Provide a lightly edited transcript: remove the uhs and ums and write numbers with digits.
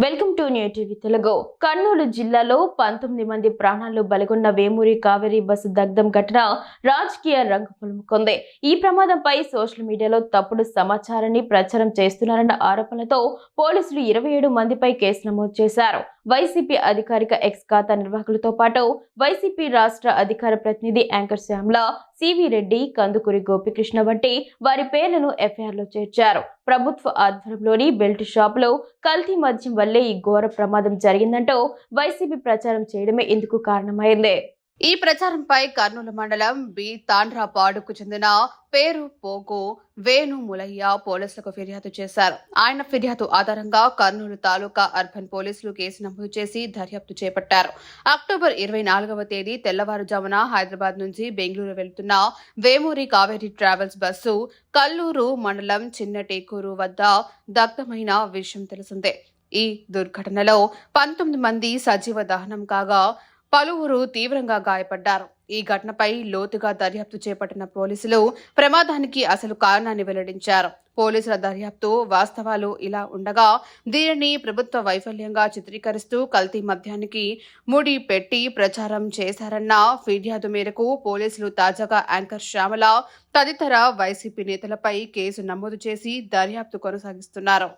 Welcome to new TV Telugu. Kurnool జిల్లాలో 19 మంది ప్రాణాలు బలిగొన్న వేమూరి కావేరీ బస్సు దగ్ధం ఘటన రాజకీయ రంగు పులుముకుంది. ఈ ప్రమాదంపై సోషల్ మీడియాలో తప్పుడు సమాచారాన్ని ప్రచారం చేస్తున్నారన్న ఆరోపణలతో పోలీసులు 27 మందిపై కేసు నమోదు చేశారు. వైసీపీ అధికారిక ఎక్స్ ఖాతా నిర్వాహకులతో పాటు వైసీపీ రాష్ట్ర అధికార ప్రతినిధి యాంకర్ శ్యామల, సివి రెడ్డి, కందుకూరి గోపికృష్ణ వంటి వారి పేర్లను ఎఫ్ఐఆర్లో చేర్చారు. ప్రభుత్వ ఆధ్వర్యంలోని బెల్ట్ షాపులో కల్తీ మద్యం వల్లే ఈ ఘోర ప్రమాదం జరిగిందంటూ వైసీపీ ప్రచారం చేయడమే ఇందుకు కారణమైంది. ఈ ప్రచారంపై కర్నూలు మండలం బి తాండ్రాపాడుకు చెందిన పేరు పోగు వేణు ములయ్య పోలీసులకు ఫిర్యాదు చేశారు. ఆయన ఫిర్యాదు ఆధారంగా కర్నూలు తాలూకా అర్బన్ పోలీసులు కేసు నమోదు చేసి దర్యాప్తు చేపట్టారు. అక్టోబర్ 24వ తేదీ తెల్లవారుజామున హైదరాబాద్ నుంచి బెంగళూరు వెళ్తున్న వేమూరి కావేరీ ట్రావెల్స్ బస్సు కల్లూరు మండలం చిన్నటేకూరు వద్ద దగ్ధమైన విషయం తెలిసిందే. ఈ దుర్ఘటనలో 19 మంది సజీవ దహనం కాగా పలువురు తీవ్రంగా గాయపడ్డారు. ఈ ఘటనపై లోతుగా దర్యాప్తు చేపట్టిన పోలీసులు ప్రమాదానికి అసలు కారణాన్ని వెల్లడించారు. పోలీసుల దర్యాప్తు వాస్తవాలు ఇలా ఉండగా దీనిని ప్రభుత్వ వైఫల్యంగా చిత్రీకరిస్తూ కల్తీ మద్యానికి ముడి పెట్టి ప్రచారం చేశారన్న ఫిర్యాదు మేరకు పోలీసులు తాజాగా యాంకర్ శ్యామల తదితర వైసీపీ నేతలపై కేసు నమోదు చేసి దర్యాప్తు కొనసాగిస్తున్నారు.